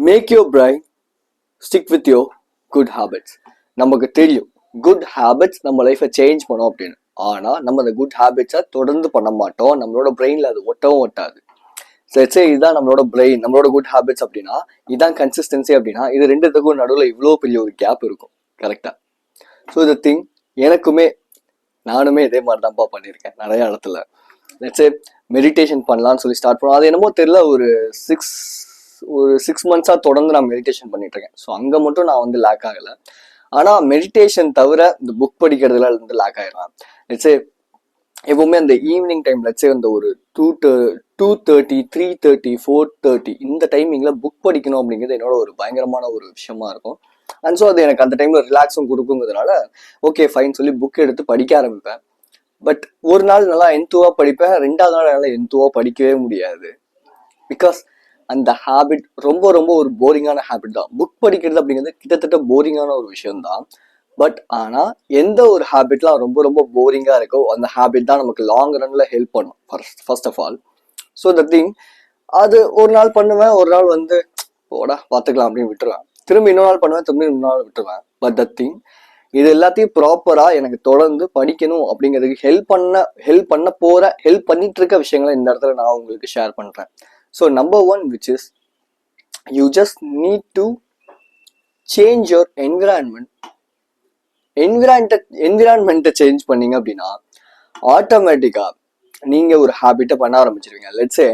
Make your brain stick with your good habits. நமக்கு தெரியும் good habits நம்ம லைஃப்பை சேஞ்ச் பண்ணோம் அப்படின்னு. ஆனால் நம்ம அந்த குட் ஹேபிட்ஸை தொடர்ந்து பண்ண மாட்டோம். நம்மளோட பிரெயினில் அது ஒட்டவும் ஒட்டாது. சரி, இதுதான் நம்மளோட பிரெயின், நம்மளோட குட் ஹேபிட்ஸ் அப்படின்னா இதுதான் கன்சிஸ்டன்சி அப்படின்னா இது ரெண்டுத்துக்கும் நடுவில் இவ்வளோ பெரிய ஒரு கேப் இருக்கும். கரெக்டாக. ஸோ இந்த திங் நானுமே இதே மாதிரி தான்ப்பா பண்ணியிருக்கேன் நிறைய இடத்துல. லெட்ஸே மெடிடேஷன் பண்ணலான்னு சொல்லி ஸ்டார்ட் பண்ணோம். அது என்னமோ தெரியல, ஒரு சிக்ஸ் மந்த்ஸாக தொடர்ந்து நான் மெடிடேஷன் பண்ணிட்டு இருக்கேன். ஸோ அங்கே மட்டும் நான் வந்து லேக் ஆகலை. ஆனால் மெடிடேஷன் தவிர இந்த புக் படிக்கிறதுல வந்து லேக் ஆகிடலாம். லெட்ஸே எப்பவுமே அந்த ஈவினிங் டைம் லெட்ஸே அந்த ஒரு 2:30 3:30 4:30 இந்த டைமிங்கில் புக் படிக்கணும் அப்படிங்கிறது என்னோட ஒரு பயங்கரமான ஒரு விஷயமா இருக்கும். அண்ட் ஸோ அது எனக்கு அந்த டைமில் ரிலாக்ஸும் கொடுக்குங்கிறதுனால ஓகே ஃபைன் சொல்லி புக் எடுத்து படிக்க ஆரம்பிப்பேன். பட் ஒரு நாள் நல்லா எந்துவாக படிப்பேன், ரெண்டாவது நாள் நல்லா எந்துவாக படிக்கவே முடியாது. பிகாஸ் அந்த ஹேபிட் ரொம்ப ரொம்ப ஒரு போரிங்கான ஹேபிட் தான். புக் படிக்கிறது அப்படிங்கிறது கிட்டத்தட்ட போரிங்கான ஒரு விஷயம்தான். பட் ஆனால் எந்த ஒரு ஹேபிட்லாம் ரொம்ப ரொம்ப போரிங்காக இருக்கோ அந்த ஹேபிட் தான் நமக்கு லாங் ரன்னில் ஹெல்ப் பண்ணும் first of all. So the thing அது ஒரு நாள் பண்ணுவேன், ஒரு நாள் வந்து போடா பார்த்துக்கலாம் அப்படின்னு விட்டுருவேன். திரும்பி இன்னொரு நாள் பண்ணுவேன், திரும்பி இன்னொரு நாள் விட்டுருவேன். பட் த திங் இது எல்லாத்தையும் ப்ராப்பராக எனக்கு தொடர்ந்து படிக்கணும் அப்படிங்கிறதுக்கு ஹெல்ப் பண்ணிட்டு இருக்க விஷயங்களை இந்த இடத்துல நான் உங்களுக்கு ஷேர் பண்ணுறேன். So number 1 which is you just need to change your என்விரான்மெண்ட்டை சேஞ்ச் பண்ணீங்க அப்படின்னா ஆட்டோமேட்டிக்காக நீங்கள் ஒரு ஹேபிட்டை பண்ண ஆரம்பிச்சிருவீங்க. லெட்ஸே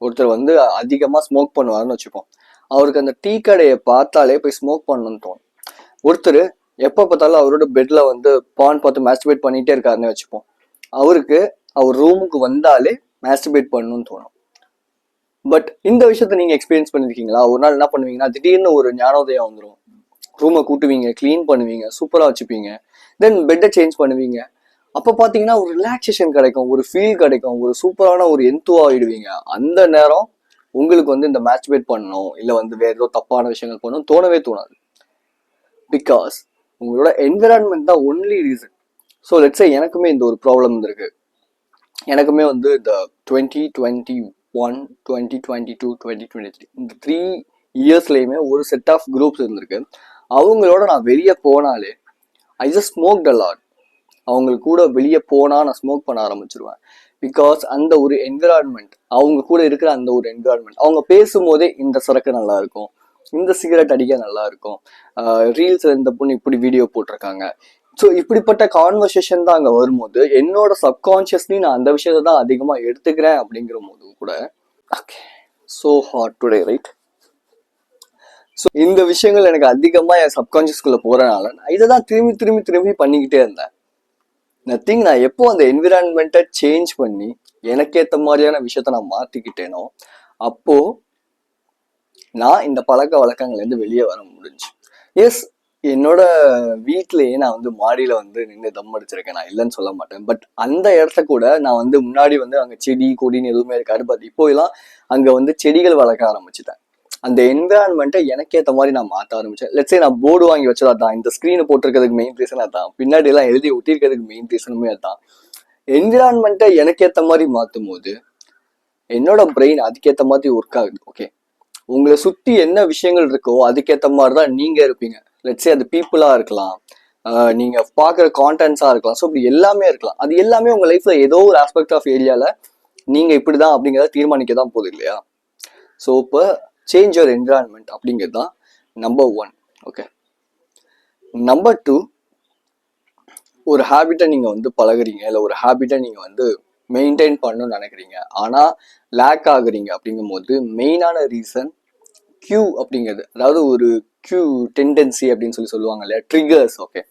ஒருத்தர் வந்து அதிகமாக ஸ்மோக் பண்ணுவாருன்னு வச்சுப்போம். அவருக்கு அந்த டீ கடையை பார்த்தாலே போய் ஸ்மோக் பண்ணணும்னு தோணும். ஒருத்தர் எப்போ பார்த்தாலும் அவரோட பெட்ல வந்து பான் பார்த்து மாஸ்டிபேட் பண்ணிகிட்டே இருக்காருன்னு வச்சுப்போம். அவருக்கு அவர் ரூமுக்கு வந்தாலே மாஸ்டிபேட் பண்ணணும்னு தோணும். பட் இந்த விஷயத்த நீங்கள் எக்ஸ்பீரியன்ஸ் பண்ணியிருக்கீங்களா? ஒரு நாள் என்ன பண்ணுவீங்கன்னா திடீர்னு ஒரு ஞானோதயம் வந்துடும். ரூமை கூட்டுவீங்க, க்ளீன் பண்ணுவீங்க, சூப்பராக வச்சுப்பீங்க, தென் பெட்டை சேஞ்ச் பண்ணுவீங்க. அப்போ பார்த்தீங்கன்னா ஒரு ரிலாக்ஸேஷன் கிடைக்கும், ஒரு ஃபீல் கிடைக்கும், ஒரு சூப்பரான ஒரு எந்துவாகிடுவீங்க. அந்த நேரம் உங்களுக்கு வந்து இந்த மாஸ்டிபேட் பண்ணணும் இல்லை வந்து வேற ஏதோ தப்பான விஷயங்கள் பண்ணணும் தோணவே தோணாது. பிகாஸ் உங்களோட என்விரான்மெண்ட் தான் ஒன்லி ரீசன். ஸோ லெட்ஸே எனக்குமே இந்த ஒரு ப்ராப்ளம் இருக்கு. எனக்குமே வந்து இந்த 2021 2022 2023 இந்த 3 இயர்ஸ்லையுமே ஒரு செட் ஆஃப் குரூப்ஸ் இருந்திருக்கு. அவங்களோட நான் வெளியே போனாலே I just smoked a lot. அவங்களுக்கு கூட வெளியே போனால் நான் ஸ்மோக் பண்ண ஆரம்பிச்சிருவேன். பிகாஸ் அந்த ஒரு என்விரான்மெண்ட், அவங்க கூட இருக்கிற அந்த ஒரு என்விரான்மெண்ட், அவங்க பேசும்போதே இந்த சரக்கு நல்லா இருக்கும், இந்த சிகரெட் அடிக்க நல்லா இருக்கும், ரீல்ஸில் இந்த பொண்ணு இப்படி வீடியோ போட்டிருக்காங்க. ஸோ இப்படிப்பட்ட கான்வர்சேஷன் தான் அங்கே வரும்போது என்னோட சப்கான்ஷியஸ்லி நான் அந்த விஷயத்தை தான் அதிகமாக எடுத்துக்கிறேன். அப்படிங்கிற போது கூட okay so hot today right. So இந்த விஷயங்கள் எனக்கு அதிகமாக என் சப்கான்ஷியஸ்குள்ளே போகிறனால நான் இதை தான் திரும்பி பண்ணிக்கிட்டே இருந்தேன். நத்திங் நான் எப்போ அந்த என்விரான்மெண்ட்டை சேஞ்ச் பண்ணி எனக்கேற்ற மாதிரியான விஷயத்த நான் மாற்றிக்கிட்டேனோ அப்போது நான் இந்த பழக்க வழக்கங்கள்லேருந்து வெளியே வர முடிஞ்சு. எஸ், என்னோட வீட்லேயே நான் வந்து மாடியில் வந்து நின்று தம் அடிச்சிருக்கேன், நான் இல்லைன்னு சொல்ல மாட்டேன். பட் அந்த இடத்த கூட நான் வந்து முன்னாடி வந்து அங்கே செடி கொடின்னு எதுவுமே இருக்காது. பட் இப்போலாம் அங்கே வந்து செடிகள் வளர்க்க ஆரம்பிச்சிட்டேன். அந்த என்விரான்மெண்ட்டை எனக்கேற்ற மாதிரி நான் மாற்ற ஆரம்பித்தேன். லெட்ஸே நான் போர்டு வாங்கி வச்சதா தான், இந்த ஸ்க்ரீனை போட்டிருக்கிறதுக்கு மெயின் ரீசன் அதான், பின்னாடி எல்லாம் எழுதி ஒட்டியிருக்கிறதுக்கு மெயின் ரீசனுமே அதுதான். என்விரான்மெண்ட்டை எனக்கேற்ற மாதிரி மாற்றும் போது என்னோட பிரெயின் அதுக்கேற்ற மாதிரி ஒர்க் ஆகுது. ஓகே, உங்களை சுற்றி என்ன விஷயங்கள் இருக்கோ அதுக்கேற்ற மாதிரி தான் நீங்கள் இருப்பீங்க. லெட்ஸே அது பீப்புளாக இருக்கலாம், நீங்கள் பார்க்குற கான்டென்ட்ஸாக இருக்கலாம். ஸோ இப்படி எல்லாமே இருக்கலாம். அது எல்லாமே உங்கள் லைஃப்பில் ஏதோ ஒரு ஆஸ்பெக்ட் ஆஃப் ஏரியாவில் நீங்கள் இப்படி தான் அப்படிங்கிறத தீர்மானிக்க தான் போகுது இல்லையா? ஸோ இப்போ சேஞ்ச் யுவர் என்விரான்மெண்ட் அப்படிங்கிறது தான் நம்பர் 1. ஓகே, நம்பர் 2, ஒரு ஹேபிட்டை நீங்கள் வந்து பழகுறீங்க இல்லை ஒரு ஹேபிட்டை நீங்கள் வந்து மெயின்டைன் பண்ணணும்னு நினைக்கிறீங்க, ஆனால் லேக் ஆகுறீங்க. அப்படிங்கும் போது மெயினான ரீசன் கியூ அப்படிங்கிறது, அதாவது ஒரு கியூ டெண்டன்சி அப்படின்னு சொல்லுவாங்க இல்லையா, ட்ரிகர்ஸ். ஓகே,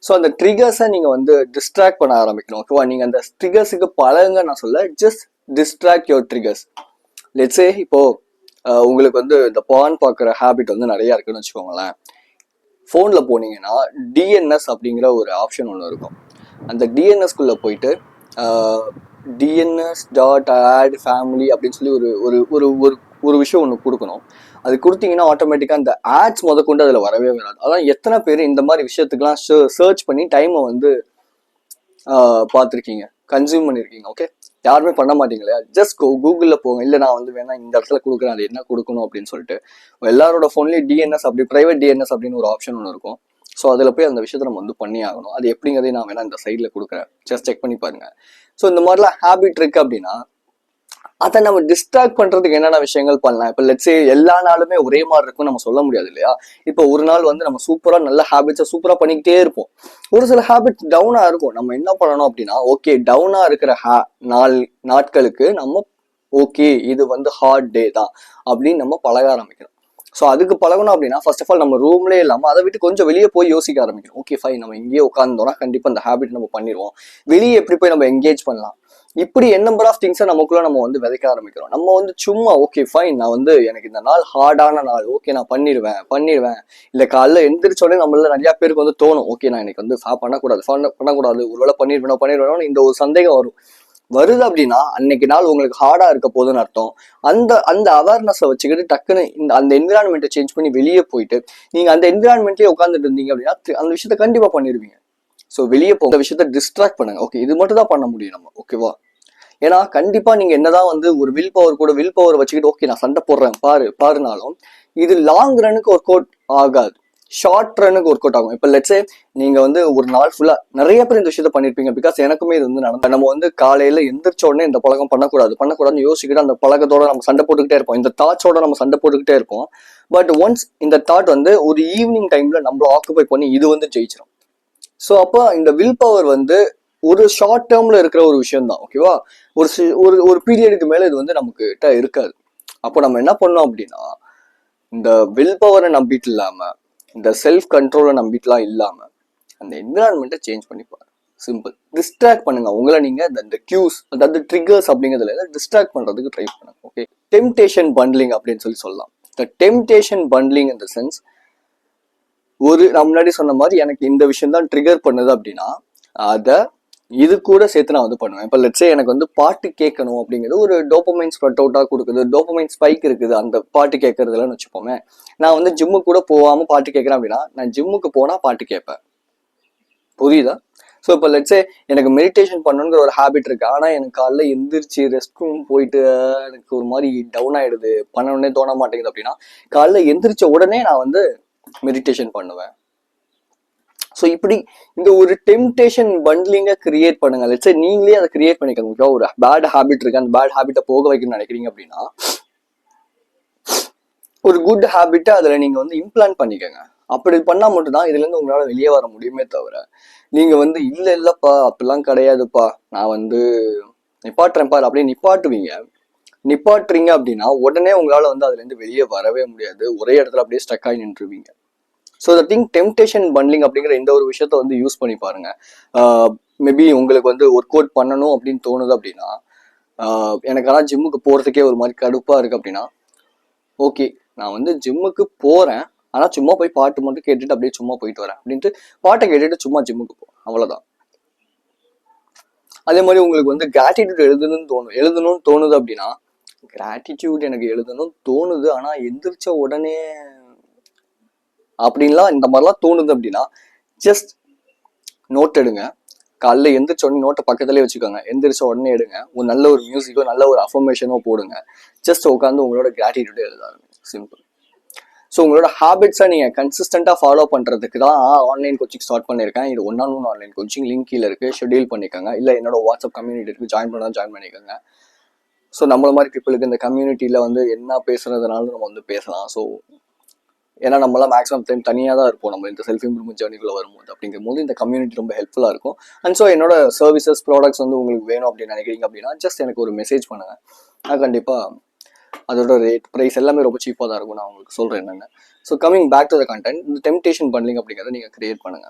ஸோ அந்த ட்ரிகர்ஸை நீங்கள் வந்து டிஸ்ட்ராக்ட் பண்ண ஆரம்பிக்கணும். ஓகேவா? நீங்கள் அந்த ட்ரிகர்ஸுக்கு பழகுங்க நான் சொல்ல, just distract your triggers. Let's say இப்போது உங்களுக்கு வந்து இந்த பான் பார்க்குற ஹேபிட் வந்து நிறையா இருக்குன்னு வச்சுக்கோங்களேன். ஃபோனில் போனீங்கன்னா டிஎன்எஸ் அப்படிங்கிற ஒரு ஆப்ஷன் ஒன்று இருக்கும். அந்த டிஎன்எஸ்குள்ளே போயிட்டு DNS.add family அப்படின்னு சொல்லி ஒரு விஷயம் ஒன்று கொடுக்கணும். அது கொடுத்தீங்கன்னா ஆட்டோமேட்டிக்காக அந்த ஆட்ஸ் முதற்கொண்டு அதில் வரவே வராது. அதான் எத்தனை பேர் இந்த மாதிரி விஷயத்துக்கெலாம் சர்ச் பண்ணி டைமை வந்து பார்த்துருக்கீங்க, கன்சியூம் பண்ணியிருக்கீங்க. ஓகே, யாருமே பண்ண மாட்டீங்களா? ஜஸ்ட் கூகுளில் போங்க, இல்லை நான் வந்து வேணா இந்த இடத்துல கொடுக்குறேன், அது என்ன கொடுக்கணும் அப்படின்னு சொல்லிட்டு எல்லாரோட ஃபோன்லேயும் டிஎன்எஸ் அப்படி ப்ரைவேட் டிஎன்எஸ் அப்படின்னு ஒரு ஆப்ஷன் ஒன்று இருக்கும். ஸோ அதில் போய் அந்த விஷயத்தை நம்ம வந்து பண்ணி ஆகணும். அது எப்படிங்கிறதே நான் வேணா இந்த சைடில் கொடுக்குறேன், ஜஸ்ட் செக் பண்ணி பாருங்க. ஸோ இந்த மாதிரிலாம் ஹேபிட் இருக்கு அப்படின்னா அதை நம்ம டிஸ்ட்ராக்ட் பண்றதுக்கு என்னென்ன விஷயங்கள் பண்ணலாம். இப்போ லெட்ஸே எல்லா நாளுமே ஒரே மாதிரி இருக்கும் நம்ம சொல்ல முடியாது இல்லையா? இப்போ ஒரு நாள் வந்து நம்ம சூப்பரா நல்ல ஹேபிட்ஸை சூப்பரா பண்ணிக்கிட்டே இருப்போம், ஒரு சில ஹேபிட்ஸ் டவுனா இருக்கும். நம்ம என்ன பண்ணணும் அப்படின்னா, ஓகே டவுனா இருக்கிற நாட்களுக்கு நம்ம ஓகே இது வந்து ஹார்ட் டே தான் அப்படின்னு நம்ம பழக ஆரம்பிக்கணும். ஸோ அதுக்கு பழகணும் அப்படின்னா ஃபர்ஸ்ட் ஆஃப் ஆல் நம்ம ரூம்லேயே இல்லாமல் அதை விட்டு கொஞ்சம் வெளியே போய் யோசிக்க ஆரம்பிக்கணும். ஓகே ஃபைன், நம்ம இங்கேயே உட்காந்தோம்னா கண்டிப்பாக அந்த ஹேபிட் நம்ம பண்ணிடுவோம். வெளியே எப்படி போய் நம்ம என்கேஜ் பண்ணலாம், இப்படி என் நம்பர் ஆஃப் திங்ஸை நமக்குள்ள நம்ம வந்து விதைக்க ஆரம்பிக்கிறோம். நம்ம வந்து சும்மா ஓகே ஃபைன், நான் வந்து எனக்கு இந்த நாள் ஹார்டான நாள், ஓகே நான் பண்ணிடுவேன். இல்லை காலைல எந்திரிச்சோடனே நம்மள நிறைய பேருக்கு வந்து தோணும், ஓகே நான் எனக்கு வந்து பண்ணக்கூடாது ஒருவேளை பண்ணிடுவேணும் இந்த ஒரு சந்தேகம் வருது அப்படின்னா அன்னைக்கு நாள் உங்களுக்கு ஹார்டா இருக்க போதுன்னு அர்த்தம். அந்த அவேர்னஸை வச்சுக்கிட்டு டக்குன்னு அந்த என்விரான்மெண்ட்டை சேஞ்ச் பண்ணி வெளியே போயிட்டு நீங்க அந்த என்விரான்மெண்ட்லயே உட்காந்துட்டு இருந்தீங்க அப்படின்னா அந்த விஷயத்த கண்டிப்பா பண்ணிடுவீங்க. ஸோ வெளியே போக விஷயத்த டிஸ்ட்ராக்ட் பண்ணுங்க. ஓகே இது மட்டும் தான் பண்ண முடியும் நம்ம, ஓகேவா? ஏன்னா கண்டிப்பா நீங்க என்னதான் வந்து ஒரு வில் பவர் வச்சுக்கிட்டு ஓகே நான் சண்டை போடுறேன் பாருனாலும் இது லாங் ரனுக்கு ஒர்க் அவுட் ஆகாது, ஷார்ட் ரனுக்கு ஒர்க் அவுட் ஆகும். இப்போ லெட்ஸே நீங்க வந்து ஒரு நாள் ஃபுல்லா நிறைய பேர் இந்த விஷயத்த பண்ணிருப்பீங்க. பிகாஸ் எனக்குமே இது வந்து நடந்த, நம்ம வந்து காலையில எந்திரிச்ச உடனே இந்த பழக்கம் பண்ணக்கூடாதுன்னு யோசிக்கிட்டு அந்த பழக்கத்தோட நம்ம சண்டை போட்டுக்கிட்டே இருப்போம், இந்த தாட்ஸோட நம்ம சண்டை போட்டுக்கிட்டே இருப்போம். பட் ஒன்ஸ் இந்த தாட் வந்து ஒரு ஈவினிங் டைம்ல நம்மள ஆக்குபை பண்ணி இது வந்து ஜெயிச்சிடும். ஸோ அப்போ இந்த வில் பவர் வந்து ஒரு ஷார்ட் டேர்ம்ல இருக்கிற ஒரு விஷயம் தான், ஓகேவா? ஒரு பீரியடுக்கு மேல இது வந்து நமக்கு கிட்ட இருக்காது. அப்போ நம்ம என்ன பண்ணோம் அப்படின்னா, இந்த வில் பவரை நம்பிட்டு இல்லாம, இந்த செல்ஃப் கண்ட்ரோலை நம்பிட்டுலாம் இல்லாம அந்த என்விரான்மெண்ட்டை சேஞ்ச் பண்ணிப்பாரு. சிம்பிள். டிஸ்ட்ராக்ட் பண்ணுங்க உங்களை நீங்க இந்த கியூஸ், அதாவது ட்ரிகர்ஸ் அப்படிங்கிறதுல டிஸ்ட்ராக்ட் பண்றதுக்கு ட்ரை பண்ணுங்க. ஓகே, டெம்டேஷன் பண்ட்லிங் அப்படின்னு சொல்லிடலாம். இந்த டெம்டேஷன் பண்ட்லிங் இந்த சென்ஸ், நான் முன்னாடி சொன்ன மாதிரி எனக்கு இந்த விஷயம் தான் ட்ரிகர் பண்ணுது அப்படின்னா அதை இது கூட சேர்த்து நான் வந்து பண்ணுவேன். இப்போ லெட்ஸே எனக்கு வந்து பாட்டு கேட்கணும் அப்படிங்கிறது ஒரு டோபமைன் ஸ்ப்ரெட் அவுட்டாக கொடுக்குது, டோபமைன் ஸ்பைக் இருக்குது அந்த பாட்டு கேட்கறதுலன்னு வச்சுப்போமே. நான் வந்து ஜிம்முக்கு கூட போகாமல் பாட்டு கேட்குறேன் அப்படின்னா நான் ஜிம்முக்கு போனால் பாட்டு கேட்பேன். புரியுதா? ஸோ இப்போ லெட்ஸே எனக்கு மெடிடேஷன் பண்ணணுங்கிற ஒரு ஹேபிட் இருக்கு, ஆனால் எனக்கு காலைல எந்திரிச்சு ரெஸ்ட் ரூம் போயிட்டு எனக்கு ஒரு மாதிரி டவுன் ஆயிடுது, பண்ணணுன்னே தோண மாட்டேங்குது அப்படின்னா காலைல எந்திரிச்ச உடனே நான் வந்து மெடிடேஷன் பண்ணுவேன். ஸோ இப்படி இந்த ஒரு டெம்டேஷன் பண்ட்லிங்கை கிரியேட் பண்ணுங்க. லெட்ஸ் சே நீங்களே அதை கிரியேட் பண்ணிக்கோங்க. ஒரு பேட் ஹேபிட் இருக்கு, அந்த பேட் ஹேபிட்டை போக வைக்கணும்னு நினைக்கிறீங்க அப்படின்னா ஒரு குட் ஹேபிட்டை அதில் நீங்க வந்து இம்ப்ளான்ட் பண்ணிக்கோங்க. அப்படி பண்ணா மட்டும்தான் இதுல இருந்து உங்களால வெளியே வர முடியுமே தவிர நீங்க வந்து இல்லப்பா அப்படிலாம் கிடையாதுப்பா நான் வந்து நிப்பாட்டுறேன் பாரு அப்படின்னு நிப்பாட்டுறீங்க அப்படின்னா உடனே உங்களால வந்து அதுல இருந்து வெளியே வரவே முடியாது, ஒரே இடத்துல அப்படியே ஸ்டக் ஆகி நின்றுவீங்க. So the thing temptation bundling அப்படிங்கிற இந்த ஒரு விஷயத்த வந்து யூஸ் பண்ணி பாருங்க. மேபி உங்களுக்கு வந்து ஒர்க் அவுட் பண்ணணும் அப்படின்னு தோணுது அப்படின்னா, எனக்கு ஆனால் ஜிம்முக்கு போகிறதுக்கே ஒரு மாதிரி கடுப்பாக இருக்குது அப்படின்னா, ஓகே நான் வந்து ஜிம்முக்கு போகிறேன் ஆனால் சும்மா போய் பாட்டு மட்டும் கேட்டுட்டு அப்படியே சும்மா போயிட்டு வரேன் அப்படின்ட்டு பாட்டை கேட்டுட்டு சும்மா ஜிம்முக்கு போகிறேன், அவ்வளோதான். அதே மாதிரி உங்களுக்கு வந்து கிராட்டிடியூட் எழுதணும்னு தோணுது அப்படின்னா, கிராட்டிடியூட் எனக்கு எழுதணும்னு தோணுது ஆனால் எந்திரிச்ச உடனே அப்படின்லாம் இந்த மாதிரிலாம் தோணுது அப்படின்னா ஜஸ்ட் நோட் எடுங்க. காலைல எந்திரிச்ச உடனே நோட்டை பக்கத்துலேயே வச்சுக்கோங்க, எந்திரிச்ச உடனே எடுங்க, ஒரு நல்ல ஒரு மியூசிக்கோ நல்ல ஒரு அஃபர்மேஷனோ போடுங்க, ஜஸ்ட் உட்காந்து உங்களோட கிராட்டிடியூட் எழுத ஆரம்பிங்க. சிம்பிள். ஸோ உங்களோட ஹேபிட்ஸை நீங்கள் கன்சிஸ்டண்ட்டாக ஃபாலோ பண்ணுறதுக்கு தான் ஆன்லைன் கோச்சிங் ஸ்டார்ட் பண்ணியிருக்கேன். இது 1-on-1 ஆன்லைன் கோச்சிங், லிங்க் கீழே இருக்குது, ஷெட்யூல் பண்ணிக்கோங்க. இல்லை என்னோட வாட்ஸ்அப் கம்யூனிட்டி இருக்குது, ஜாயின் பண்ணிக்கோங்க. ஸோ நம்மள மாதிரி பீப்புளுக்கு இந்த கம்யூனிட்டியில் வந்து என்ன பேசுறதுனாலும் நம்ம வந்து பேசலாம். ஸோ ஏன்னா நம்மளாம் மேக்ஸிமம் டைம் தனியாக தான் இருப்போம் நம்ம இந்த செல்ஃப் இம்ப்ரூவ்மெண்ட் ஜர்னிக்குள்ள வரும்போது. அப்படிங்கும் போது இந்த கம்யூனிட்டி ரொம்ப ஹெல்ப்ஃபுல்லாக இருக்கும். அண்ட் ஸோ என்னோட சர்வீசஸ் ப்ராடக்ட்ஸ் வந்து உங்களுக்கு வேணும் அப்படின்னு நினைக்கிறீங்க அப்படின்னா ஜஸ்ட் எனக்கு ஒரு மெசேஜ் பண்ணுங்க. நான் கண்டிப்பாக அதோட ப்ரைஸ் எல்லாமே ரொம்ப சீப்பாக தான் இருக்கும், நான் உங்களுக்கு சொல்கிறேன் என்னென்ன. So coming back to the content, இந்த டெம்டேஷன் பண்ட்லிங் அப்படிங்கிறத நீங்கள் கிரியேட் பண்ணுங்க.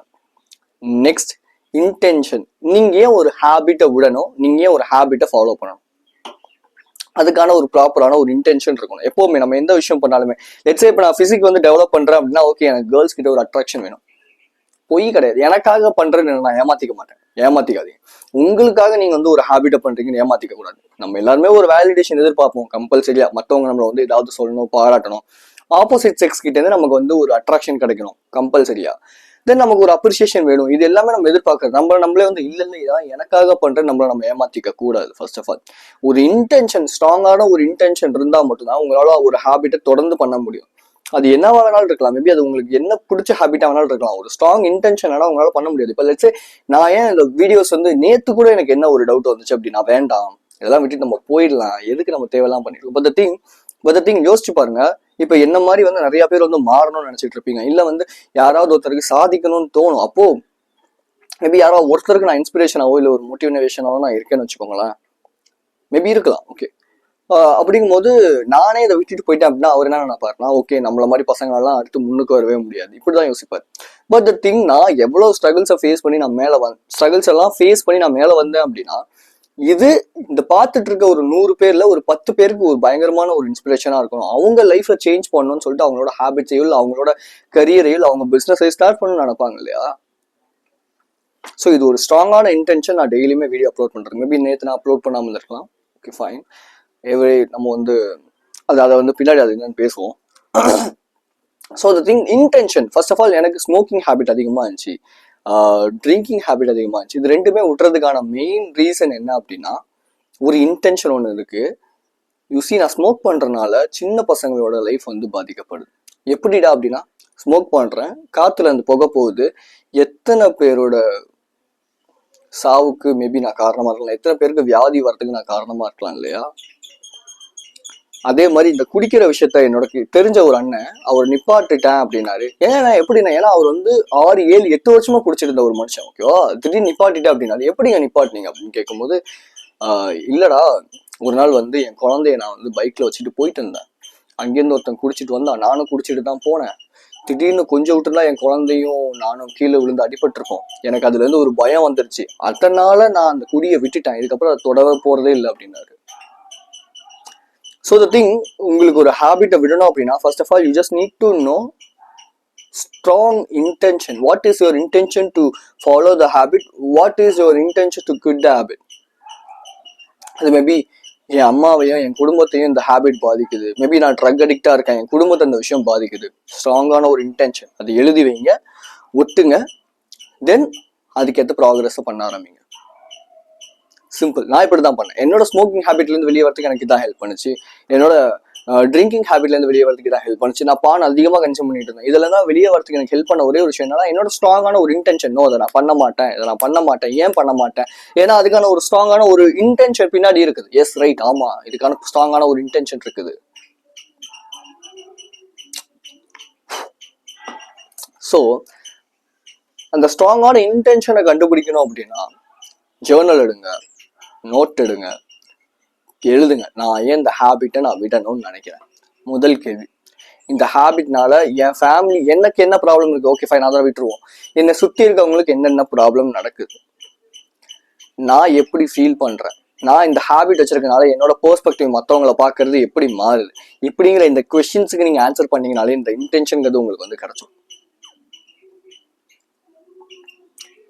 Next, intention. நீங்கள் ஏன் ஒரு ஹேபிட்டை விடணும், நீங்கள் ஏன் ஒரு ஹேபிட்டை ஃபாலோ பண்ணணும், அதுக்கான ஒரு ப்ராப்பரான ஒரு இன்டென்ஷன் இருக்கணும். எப்பவுமே நம்ம எந்த விஷயம் பண்ணாலுமே, லெட்ஸே இப்போ நான் பிசிக் வந்து டெவலப் பண்றேன் அப்படின்னா ஓகே எனக்கு கேர்ள்ஸ் கிட்ட ஒரு அட்ராக்ஷன் வேணும், பொய் கிடையாது. எனக்காக பண்றேன்னு நான் ஏமாத்திக்க மாட்டேன், ஏமாத்திக்காதீங்க. உங்களுக்காக நீங்க வந்து ஒரு ஹேபிட்டை பண்றீங்கன்னு ஏமாத்திக்க கூடாது. நம்ம எல்லாருமே ஒரு வேலிடேஷன் எதிர்பார்ப்போம் கம்பல்சரியா, மற்றவங்க நம்மளை வந்து ஏதாவது சொல்லணும், பாராட்டணும். ஆப்போசிட் செக்ஸ் கிட்ட இருந்து நமக்கு வந்து ஒரு அட்ராக்ஷன் கிடைக்கணும் கம்பல்சரியா. தென் நமக்கு ஒரு அப்ரிசியேஷன் வேணும். இது எல்லாமே நம்ம எதிர்பார்க்கறது. நம்மளே வந்து இல்ல இதான் எனக்காக பண்றேன் நம்மள நம்ம ஏமாத்திக்க கூடாது. ஃபர்ஸ்ட் ஆஃப் ஆல் ஒரு இன்டென்ஷன், ஸ்ட்ராங்கான ஒரு இன்டென்ஷன் இருந்தா மட்டும்தான் உங்களால ஒரு ஹேபிட்டை தொடர்ந்து பண்ண முடியும். அது என்னவா வேணாலும் இருக்கலாம். மேபி அது உங்களுக்கு என்ன பிடிச்ச ஹேபிட்டா வேணாலும் இருக்கலாம். ஒரு ஸ்ட்ராங் இன்டென்ஷன் உங்களால பண்ண முடியாது. இப்ப லெட்ஸ் சே நான் ஏன் இந்த வீடியோஸ் வந்து நேத்து கூட எனக்கு என்ன ஒரு டவுட் வந்துச்சு அப்படின்னா, வேண்டாம் இதெல்லாம் விட்டுட்டு நம்ம போயிடலாம், எதுக்கு நம்ம தேவையெல்லாம் பண்ணிருக்கோம். பட் த திங் யோசிச்சு பாருங்க. இப்ப என்ன மாதிரி வந்து நிறைய பேர் வந்து மாறணும்னு நினைச்சிட்டு இருப்பீங்க. இல்ல வந்து யாராவது ஒருத்தருக்கு சாதிக்கணும்னு தோணும். அப்போ மேபி யாராவது ஒருத்தருக்கு நான் இன்ஸ்பிரேஷனாவோ இல்ல ஒரு மோட்டிவேஷனாவோ நான் இருக்கேன்னு வச்சுக்கோங்களேன். மேபி இருக்கலாம். ஓகே, அப்படிங்கும்போது நானே இதை விட்டுட்டு போயிட்டேன் அப்படின்னா அவர் என்ன நினைப்பாருன்னா, ஓகே நம்மள மாதிரி பசங்களெல்லாம் அடுத்து முன்னுக்கு வரவே முடியாது, இப்படிதான் யோசிப்பார். பட் த திங், நான் எவ்வளவு ஸ்ட்ரகிள்ஸை ஃபேஸ் பண்ணி நான் ஸ்ட்ரகிள்ஸ் எல்லாம் ஃபேஸ் பண்ணி நான் மேலே வந்தேன் அப்படின்னா, இது இந்த பார்த்துட்டு இருக்க ஒரு 100 பேர்ல ஒரு 10 பேருக்கு ஒரு பயங்கரமான ஒரு இன்ஸ்பிரேஷனா இருக்கணும். அவங்க லைஃப்ல சேஞ்ச் பண்ணணும்னு சொல்லிட்டு அவங்களோட ஹேபிட்ஸையோ இல்லை அவங்களோட கரியரையோ இல்லை அவங்க பிசினஸையோ ஸ்டார்ட் பண்ணணும்னு நினைப்பாங்க இல்லையா. ஸோ இது ஒரு ஸ்ட்ராங்கான இன்டென்ஷன். நான் டெய்லியுமே வீடியோ அப்லோட் பண்றேன். மேபி நேற்று நான் அப்லோட் பண்ணாமல் இருக்கலாம். ஓகே ஃபைன், நம்ம வந்து அதை வந்து பின்னாடி அது என்னன்னு பேசுவோம். So the thing, intention first of all. எனக்கு ஸ்மோக்கிங் ஹேபிட் அதிகமாக இருந்துச்சு, ட்ரிங்கிங் ஹேபிட் அதிகமாக இருந்துச்சு. இது ரெண்டுமே விட்டுறதுக்கான மெயின் ரீசன் என்ன அப்படின்னா, ஒரு இன்டென்ஷன் ஒன்று இருக்கு. யூசி நான் ஸ்மோக் பண்றதுனால சின்ன பசங்களோட லைஃப் வந்து பாதிக்கப்படுது. எப்படிடா அப்படின்னா, ஸ்மோக் பண்றேன், காத்துல அந்த புகை போகுது, எத்தனை பேரோட சாவுக்கு மேபி நான் காரணமா இருக்கலாம், எத்தனை பேருக்கு வியாதி வரதுக்கு நான் காரணமா இருக்கலாம் இல்லையா. அதே மாதிரி இந்த குடிக்கிற விஷயத்த என்னோட தெரிஞ்ச ஒரு அண்ணன், அவர் நிப்பாட்டுட்டேன் அப்படின்னாரு. ஏன்னா எப்படின்னா, ஏன்னா அவர் வந்து 6, 7, 8 வருஷமா குடிச்சிருந்த ஒரு மனுஷன். ஓகேவா, திடீர்னு நிப்பாட்டிட்டேன் அப்படின்னாரு. எப்படிங்க நிப்பாட்டினீங்க அப்படின்னு கேட்கும்போது, இல்லடா ஒரு நாள் வந்து என் குழந்தைய நான் வந்து பைக்ல வச்சுட்டு போயிட்டு இருந்தேன், அங்கேருந்து ஒருத்தன் குடிச்சிட்டு வந்தா, நானும் குடிச்சிட்டு தான் போனேன். திடீர்னு கொஞ்சம் விட்டுருந்தா என் குழந்தையும் நானும் கீழே விழுந்து அடிபட்டிருக்கோம். எனக்கு அதுல இருந்து ஒரு பயம் வந்துருச்சு, அதனால நான் அந்த குடியை விட்டுட்டேன், இதுக்கப்புறம் அதை தொடர போறதே இல்லை அப்படின்னாரு. ஸோ த திங், உங்களுக்கு ஒரு ஹேபிட்டை விடணும் அப்படின்னா, first of all you just need to know strong intention. What is your intention to follow the habit? What is your intention to quit the habit? அது மேபி என் அம்மாவையும் என் குடும்பத்தையும் இந்த ஹேபிட் பாதிக்குது, மேபி நான் ட்ரக் அடிக்டா இருக்கேன், என் குடும்பத்தை இந்த விஷயம் பாதிக்குது. ஸ்ட்ராங்கான ஒரு இன்டென்ஷன், அது எழுதி வைங்க, ஒட்டுங்க, தென் அதுக்கேற்ற ப்ராக்ரஸை பண்ண ஆரம்பிங்க. சிம்பிள். நான் இப்படி தான் பண்ணேன். என்னோட ஸ்மோக்கிங் ஹேபிட்லேருந்து வெளியே வரதுக்கு எனக்கு இதான் ஹெல்ப் பண்ணுச்சு. என்னோட ட்ரிங்கிங் ஹேபிட்லேருந்து வெளியே வரதுக்கு இதான் ஹெல்ப் பண்ணுச்சு. நான் பான் அதிகமாக கன்சியூம் பண்ணிட்டு இருந்தேன். இதெல்லாம் தான் வெளியே வரதுக்கு எனக்கு ஹெல்ப் பண்ண ஒரே ஒரு விஷயம் என்னன்னா, என்னோட ஸ்ட்ராங்கான ஒரு இன்டென்ஷன். அதை நான் பண்ண மாட்டேன், இதை நான் பண்ண மாட்டேன். ஏன் பண்ண மாட்டேன்? ஏன்னா அதுக்கான ஒரு ஸ்ட்ராங்கான ஒரு இன்டென்ஷன் பின்னாடி இருக்குது. எஸ் ரைட், ஆமா, இதுக்கான ஸ்ட்ராங்கான ஒரு இன்டென்ஷன் இருக்குது. ஸோ அந்த ஸ்ட்ராங்கான இன்டென்ஷனை கண்டுபிடிக்கணும் அப்படின்னா, ஜேர்னல் எடுங்க, நோட் எடுங்க, எழுதுங்க. நான் ஏன் இந்த ஹேபிட்டை நான் விடணும்னு நினைக்கிறேன். முதல் கேள்வி, இந்த ஹேபிட்னால என் ஃபேமிலி, எனக்கு என்ன ப்ராப்ளம் இருக்கு? ஓகே ஃபைன், அதை விட்டுருவோம். என்னை சுற்றி இருக்கவங்களுக்கு என்னென்ன ப்ராப்ளம் நடக்குது, நான் எப்படி ஃபீல் பண்றேன், நான் இந்த ஹேபிட் வச்சிருக்கனால என்னோட பெர்ஸ்பெக்டிவ் மற்றவங்களை பார்க்கறது எப்படி மாறுது, இப்படிங்கிற இந்த கொஸ்டின்ஸுக்கு நீங்க ஆன்சர் பண்ணீங்கனாலே இந்த இன்டென்ஷன்ங்கிறது உங்களுக்கு வந்து கிடைச்சிடும்.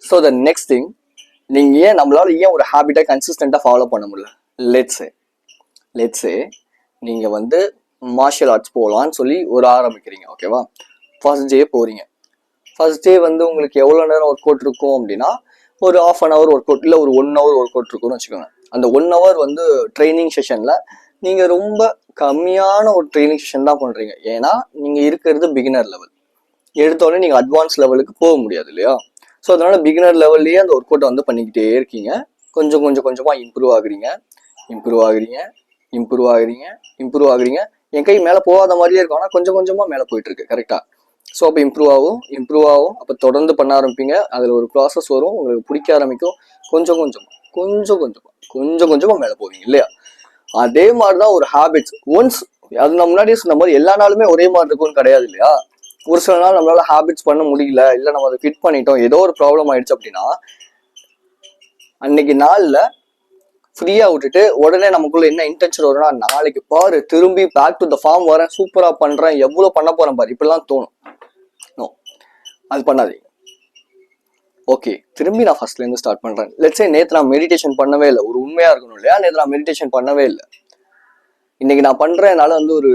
ஸோ த நெக்ஸ்ட் திங், நீங்க ஏன் நம்மளால ஏன் ஒரு ஹேபிட்டை கன்சிஸ்டண்டா ஃபாலோ பண்ண முடியல? லெட்ஸே நீங்க வந்து மார்ஷியல் ஆர்ட்ஸ் போகலான்னு சொல்லி ஒரு ஆரம்பிக்கிறீங்க. ஓகேவா, ஃபர்ஸ்ட் டே போறீங்க. ஃபர்ஸ்ட் டே வந்து உங்களுக்கு எவ்வளோ நேரம் ஒர்க் அவுட் இருக்கும் அப்படின்னா, ஒரு 1/2 hour ஒர்க் அவுட், இல்லை ஒரு 1 hour ஒர்க் அவுட் இருக்கும்னு வச்சுக்கோங்க. அந்த 1 hour வந்து ட்ரைனிங் செஷன்ல நீங்க ரொம்ப கம்மியான ஒரு ட்ரைனிங் செஷன் தான் பண்றீங்க. ஏன்னா நீங்க இருக்கிறது பிகினர் லெவல். எடுத்தோடனே நீங்க அட்வான்ஸ் லெவலுக்கு போக முடியாது இல்லையா. ஸோ அதனால பிகினர் லெவல்லையே அந்த ஒர்க் அவுட்டை வந்து பண்ணிக்கிட்டே இருக்கீங்க. கொஞ்சமா இம்ப்ரூவ் ஆகுறீங்க. என் கை மேலே போகாத மாதிரியே இருக்கும், ஆனால் கொஞ்சமா மேலே போயிட்டு இருக்கு. கரெக்டா? ஸோ அப்போ இம்ப்ரூவ் ஆகும். அப்போ தொடர்ந்து பண்ண ஆரம்பிப்பீங்க. அதில் ஒரு ப்ராசஸ் வரும், உங்களுக்கு பிடிக்க ஆரம்பிக்கும். கொஞ்சம் கொஞ்சமா மேலே போவீங்க இல்லையா. அதே மாதிரிதான் ஒரு ஹேபிட்ஸ். ஒன்ஸ், அது நான் முன்னாடியே சொன்ன மாதிரி எல்லா நாளுமே ஒரே மாதிரி இருக்கும்னு கிடையாது இல்லையா. ஒரு சில நாள் நம்மளால ஹேபிட்ஸ் பண்ண முடியல, இல்லை நம்ம அதை ஃபிட் பண்ணிட்டோம், ஏதோ ஒரு ப்ராப்ளம் ஆயிடுச்சு அப்படின்னா, அன்னைக்கு நாள்ல ஃப்ரீயா விட்டுட்டு உடனே நமக்குள்ள என்ன இன்டென்ஷன் வரும்னா, நாளைக்கு பாரு திரும்பி பேக் டு த ஃபார்ம் வரேன், சூப்பரா பண்றேன், எவ்வளவு பண்ண போறேன் பாரு, இப்படிலாம் தோணும். நோ, அது பண்ணாதீங்க. ஓகே, திரும்பி நான் ஃபர்ஸ்ட்ல இருந்து ஸ்டார்ட் பண்றேன். லெட்ஸ் சே நேத்து நான் மெடிடேஷன் பண்ணவே இல்லை. ஒரு உண்மையா இருக்கணும் இல்லையா, நேத்து நான் மெடிடேஷன் பண்ணவே இல்லை. இன்னைக்கு நான் பண்றேன், என்னால வந்து ஒரு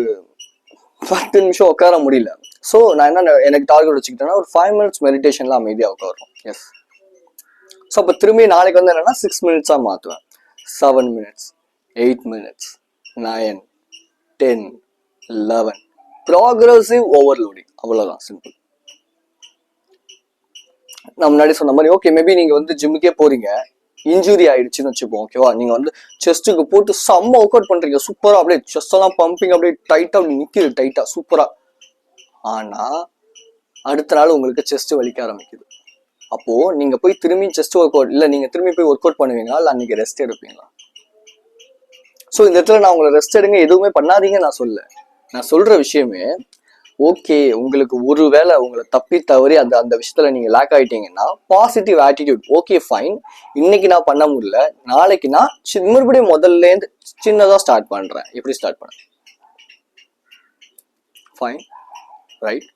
10 நிமிஷம் உட்கார முடியல. ஸோ நான் என்ன எனக்கு டார்கெட் வச்சுக்கிட்டேன்னா ஒரு 5 minutes மெடிடேஷன்ல அமைதியாக உட்காரும். எஸ். ஸோ அப்போ திரும்பி நாளைக்கு வந்து என்னன்னா 6 minutes மாற்றுவேன். 7 minutes, 8 minutes, 9, 10, 11. ப்ராக்ரஸிவ் ஓவர்லோடிங், அவ்வளோதான், சிம்பிள். நான் முன்னாடி சொன்ன மாதிரி ஓகே மேபி நீங்க வந்து ஜிம்முக்கே போறீங்க, இன்ஜுரி ஆயிடுச்சுன்னு வச்சுப்போம். ஓகேவா, நீங்க வந்து செஸ்ட்டுக்கு போட்டு செம்ம ஒர்க் அவுட் பண்றீங்க, சூப்பரா அப்படியே செஸ்ட் எல்லாம் பம்பிங் அப்படியே டைட்டா அப்படி நிக்குது, டைட்டா சூப்பரா. ஆனா அடுத்த நாள் உங்களுக்கு செஸ்ட் வலிக்க ஆரம்பிக்குது. அப்போ நீங்க போய் திரும்பி செஸ்ட் ஒர்க் அவுட் இல்ல நீங்க திரும்பி போய் ஒர்க் அவுட் பண்ணுவீங்களா இல்ல அன்னைக்கு ரெஸ்ட் எடுப்பீங்களா? ஸோ இந்த இடத்துல நான் உங்களை ரெஸ்ட் எடுங்க எதுவுமே பண்ணாதீங்க நான் சொல்ற விஷயமே ஓகே, உங்களுக்கு ஒரு வேளை உங்களை தப்பி தவறி அந்த விஷயத்துல நீங்க லேக் ஆயிட்டீங்கன்னா பாசிட்டிவ் ஆட்டிடியூட். ஓகே ஃபைன், இன்னைக்கு நான் பண்ண முடியல, நாளைக்கு நான் மறுபடியும் முதல்ல இருந்து சின்னதா ஸ்டார்ட் பண்றேன். எப்படி ஸ்டார்ட் பண்ண? Fine, right.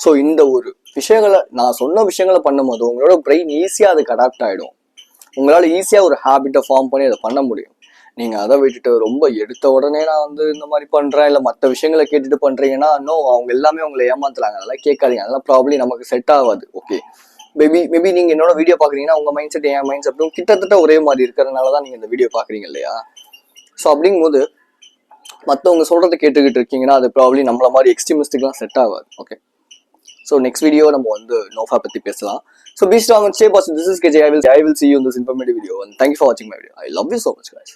ஸோ இந்த ஒரு விஷயங்களை நான் சொன்ன விஷயங்களை பண்ணும்போது உங்களோட பிரெயின் ஈஸியா அதுக்கு அடாப்ட் ஆயிடும். உங்களால ஈஸியா ஒரு ஹேபிட்டை ஃபார்ம் பண்ணி அதை பண்ண முடியும். நீங்க அதை விட்டுட்டு ரொம்ப எடுத்த உடனே நான் வந்து இந்த மாதிரி பண்றேன் இல்ல மற்ற விஷயங்களை கேட்டுட்டு பண்றீங்கன்னா இன்னும் அவங்க எல்லாமே உங்களை ஏமாத்துறாங்க. அதெல்லாம் கேட்காதீங்க, அதெல்லாம் ப்ராப்ளம் நமக்கு செட் ஆகாது. ஓகே, மேபி நீங்க என்னோட வீடியோ பாக்குறீங்கன்னா உங்க மைண்ட் செட் என் மைண்ட் செட்டும் கிட்டத்தட்ட ஒரே மாதிரி இருக்கிறதுனாலதான் நீங்க இந்த வீடியோ பாக்குறீங்க இல்லையா? ஸோ அப்படிங்கும் போது மற்றவங்க சொல்றதை கேட்டுக்கிட்டு இருக்கீங்கன்னா அது ப்ராப்ளம் நம்மள மாதிரி எக்ஸ்ட்ரீமிஸ்டுக்குலாம் செட் ஆகாது. ஓகே, ஸோ நெக்ஸ்ட் வீடியோ நம்ம வந்து நோஃபா பத்தி பேசலாம். So be strong and stay positive. This is KJ. I will see you in this informative video, and thank you for watching my video. I love you so much, guys.